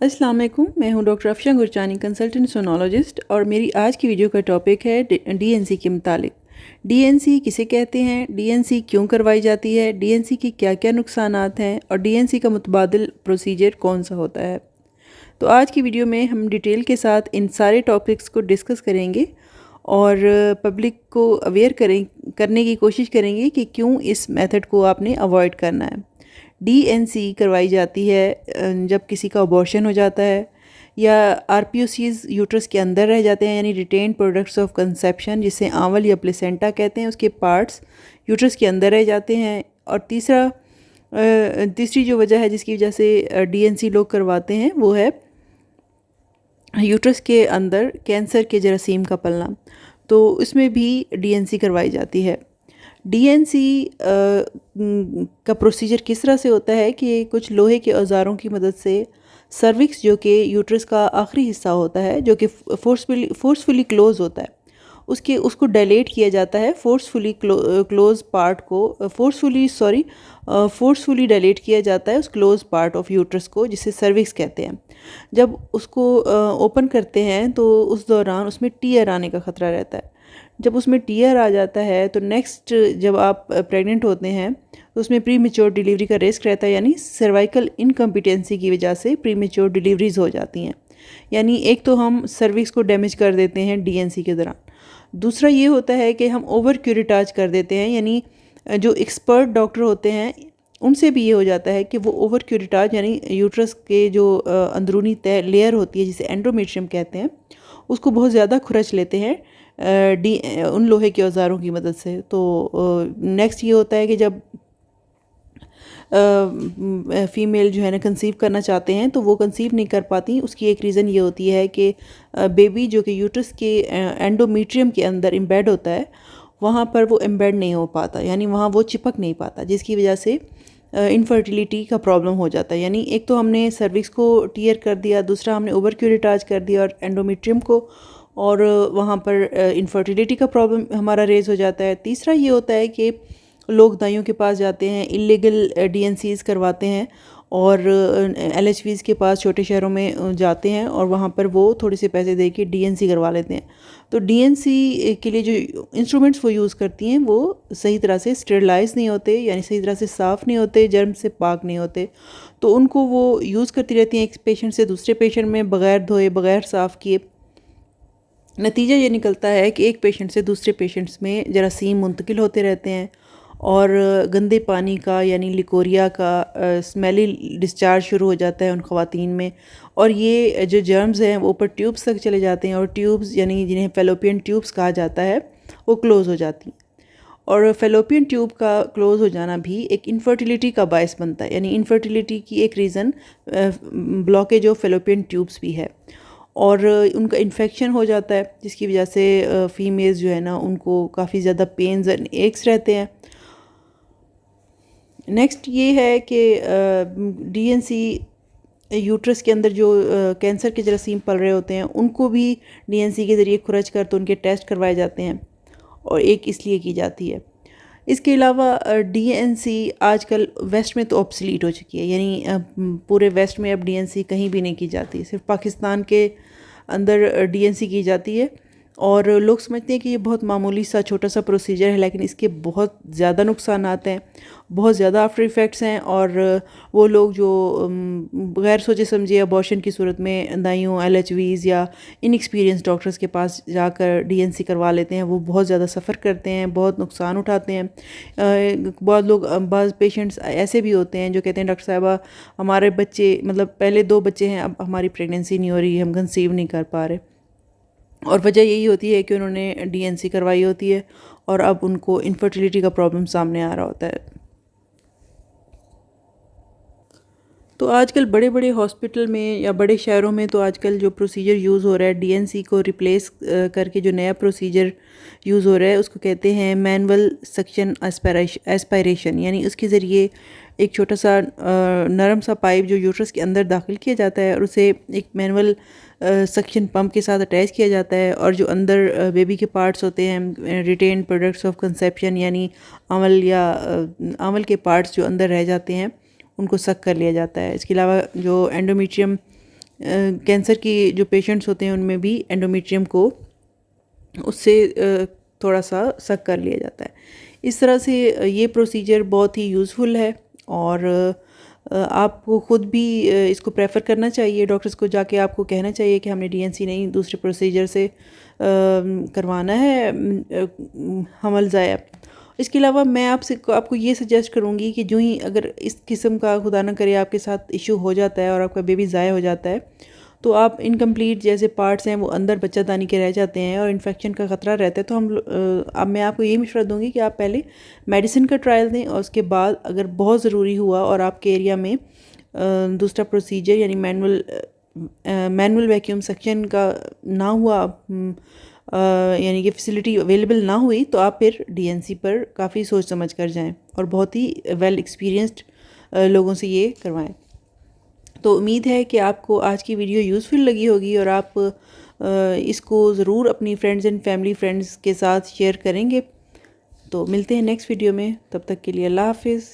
अस्सलाम वालेकुम, मैं हूं डॉक्टर अफशा गुरचानी, कंसल्टेंट सोनोलॉजिस्ट। और मेरी आज की वीडियो का टॉपिक है डीएनसी के मुतालिक। डीएनसी किसे कहते हैं, डीएनसी क्यों करवाई जाती है, डीएनसी के क्या क्या नुकसानात हैं और डीएनसी का मुतबादिल प्रोसीजर कौन सा होता है। तो आज की वीडियो में हम डिटेल के साथ इन सारे टॉपिक्स को डिस्कस करेंगे और पब्लिक को अवेयर करने की कोशिश करेंगे कि क्यों इस मेथड को आपने अवॉइड करना है। डीएनसी करवाई जाती है जब किसी का अबॉर्शन हो जाता है या आरपीओसीज यूट्रस के अंदर रह जाते हैं, यानी रिटेन्ड प्रोडक्ट्स ऑफ कंसेप्शन, जिसे आंवल या प्लेसेंटा कहते हैं, उसके पार्ट्स यूट्रस के अंदर रह जाते हैं। और तीसरी जो वजह है जिसकी वजह से डीएनसी लोग करवाते हैं वो है यूट्रस के अंदर कैंसर के जरासीम का पलना। तो इसमें भी डीएनसी करवाई जाती है। डीएनसी का प्रोसीजर किस तरह से होता है कि कुछ लोहे के औजारों की मदद से सर्विक्स, जो कि यूट्रस का आखिरी हिस्सा होता है, जो कि फोर्सफुली क्लोज होता है, उसको डायलेट किया जाता है। क्लोज पार्ट को फोर्सफुली डायलेट किया जाता है उस क्लोज पार्ट ऑफ यूट्रस को, जिसे सर्विक्स कहते हैं। जब उसको ओपन करते हैं तो उस दौरान उसमें टीयर आने का ख़तरा रहता है। जब उसमें टीयर आ जाता है तो नेक्स्ट जब आप प्रेग्नेंट होते हैं तो उसमें प्री मेच्योर डिलीवरी का रिस्क रहता है, यानी सर्वाइकल इनकम्पिटेंसी की वजह से प्री मेच्योर डिलीवरीज हो जाती हैं। यानी एक तो हम सर्विक्स को डैमेज कर देते हैं डीएनसी के दौरान, दूसरा ये होता है कि हम ओवर क्यूरेटाज कर देते हैं, यानी जो एक्सपर्ट डॉक्टर होते हैं उनसे भी ये हो जाता है कि वो ओवर क्यूरेटाज, यानी यूट्रस के जो अंदरूनी लेयर होती है जिसे एंडोमेट्रियम कहते हैं, उसको बहुत ज़्यादा खुरच लेते हैं उन लोहे के औजारों की मदद से। तो नेक्स्ट ये होता है कि जब फ़ीमेल जो है ना कंसीव करना चाहते हैं तो वो कंसीव नहीं कर पाती। उसकी एक रीज़न ये होती है कि बेबी जो कि यूट्रस के एंडोमेट्रियम के अंदर एम्बेड होता है, वहाँ पर वो एम्बेड नहीं हो पाता, यानी वहाँ वो चिपक नहीं पाता, जिसकी वजह से इनफर्टिलिटी का प्रॉब्लम हो जाता है। यानी एक तो हमने सर्विक्स को टीयर कर दिया, दूसरा हमने ओवर क्यूरेटाज कर दिया और एंडोमेट्रियम को, और वहाँ पर इनफर्टिलिटी का प्रॉब्लम हमारा रेज हो जाता है। तीसरा ये होता है कि लोग दाइयों के पास जाते हैं, इलीगल डीएनसीज करवाते हैं और एलएचवीज़ के पास छोटे शहरों में जाते हैं और वहाँ पर वो थोड़े से पैसे दे के डीएनसी करवा लेते हैं। तो डीएनसी के लिए जो इंस्ट्रूमेंट्स वो यूज़ करती हैं वो सही तरह से स्टेरलाइज नहीं होते, यानी सही तरह से साफ़ नहीं होते, जर्म से पाक नहीं होते। तो उनको वो यूज़ करती रहती हैं एक पेशेंट से दूसरे पेशेंट में, बग़ैर धोए, बग़ैर साफ़ किए। नतीजा ये निकलता है कि एक पेशेंट से दूसरे पेशेंट्स में जरासीम मुंतकिल होते रहते हैं और गंदे पानी का, यानी लिकोरिया का स्मेली डिस्चार्ज शुरू हो जाता है उन ख़वातीन में। और ये जो जर्म्स हैं वो ऊपर ट्यूब्स तक चले जाते हैं और ट्यूब्स, यानी जिन्हें फेलोपियन ट्यूब्स कहा जाता है, वो क्लोज़ हो जाती हैं। और फेलोपियन ट्यूब का क्लोज़ हो जाना भी एक इनफर्टिलिटी का बायस बनता है, यानी इनफर्टिलिटी की एक reason blockage of fallopian tubes भी है। और उनका इन्फेक्शन हो जाता है, जिसकी वजह से फ़ीमेल्स जो है ना उनको काफ़ी ज़्यादा पेन्स एंड एक्स रहते हैं। नेक्स्ट ये है कि डीएनसी यूट्रस के अंदर जो कैंसर के जरासीम पल रहे होते हैं उनको भी डीएनसी के ज़रिए खुरच कर तो उनके टेस्ट करवाए जाते हैं, और एक इसलिए की जाती है। इसके अलावा डीएनसी आजकल वेस्ट में तो ऑब्सलीट हो चुकी है, यानी पूरे वेस्ट में अब डीएनसी कहीं भी नहीं की जाती, सिर्फ पाकिस्तान के अंदर डीएनसी की जाती है। और लोग समझते हैं कि ये बहुत मामूली सा छोटा सा प्रोसीजर है, लेकिन इसके बहुत ज़्यादा नुकसानात हैं, बहुत ज़्यादा आफ्टर इफ़ेक्ट्स हैं। और वो लोग जो गैर सोचे समझे अबॉर्शन की सूरत में दाइयों, एलएचवीज़ या इनएक्सपीरियंस डॉक्टर्स के पास जाकर डीएनसी करवा लेते हैं, वो बहुत ज़्यादा सफ़र करते हैं, बहुत नुकसान उठाते हैं। बाज़ पेशेंट्स ऐसे भी होते हैं जो कहते हैं डॉक्टर साहिबा हमारे बच्चे, मतलब पहले 2 बच्चे हैं, अब हमारी प्रेगनेंसी नहीं हो रही, हम कंसीव नहीं कर पा रहे। और वजह यही होती है कि उन्होंने डीएनसी करवाई होती है और अब उनको इनफर्टिलिटी का प्रॉब्लम सामने आ रहा होता है। तो आजकल बड़े बड़े हॉस्पिटल में या बड़े शहरों में तो आजकल जो प्रोसीजर यूज़ हो रहा है डीएनसी को रिप्लेस करके, जो नया प्रोसीजर यूज़ हो रहा है उसको कहते हैं मैनुअल सक्शन एस्पायरेशन, यानी उसके ज़रिए एक छोटा सा नरम सा पाइप जो यूट्रस के अंदर दाखिल किया जाता है और उसे एक मैनुअल सक्शन पंप के साथ अटैच किया जाता है, और जो अंदर बेबी के पार्ट्स होते हैं, रिटेन प्रोडक्ट्स ऑफ कंसेप्शन, यानी आंवल के पार्ट्स जो अंदर रह जाते हैं, उनको सक कर लिया जाता है। इसके अलावा जो एंडोमेट्रियम कैंसर की जो पेशेंट्स होते हैं उनमें भी एंडोमेट्रियम को उससे थोड़ा सा सक कर लिया जाता है। इस तरह से ये प्रोसीजर बहुत ही यूज़फुल है और आपको ख़ुद भी इसको प्रेफर करना चाहिए। डॉक्टर्स को जाके आपको कहना चाहिए कि हमने डीएनसी नहीं दूसरे प्रोसीजर से करवाना है हमल ज़ाया। इसके अलावा मैं आपको ये सजेस्ट करूँगी कि जो ही अगर इस किस्म का खुदा ना करे आपके साथ इशू हो जाता है और आपका बेबी ज़ाया हो जाता है, तो आप इनकम्प्लीट जैसे पार्ट्स हैं वो अंदर बच्चादानी के रह जाते हैं और इन्फेक्शन का ख़तरा रहता है, तो अब मैं आपको यही मशवरा दूंगी कि आप पहले मेडिसिन का ट्रायल दें और उसके बाद अगर बहुत ज़रूरी हुआ और आपके एरिया में दूसरा प्रोसीजर यानी मैनुअल वैक्यूम सक्शन का ना हुआ, यानी कि फैसिलिटी अवेलेबल ना हुई, तो आप फिर डीएनसी पर काफ़ी सोच समझ कर जाएं और बहुत ही वेल एक्सपीरियंस्ड लोगों से ये करवाएं। तो उम्मीद है कि आपको आज की वीडियो यूज़फुल लगी होगी और आप इसको ज़रूर अपनी फ्रेंड्स एंड फैमिली फ्रेंड्स के साथ शेयर करेंगे। तो मिलते हैं नेक्स्ट वीडियो में, तब तक के लिए अल्लाह हाफिज़।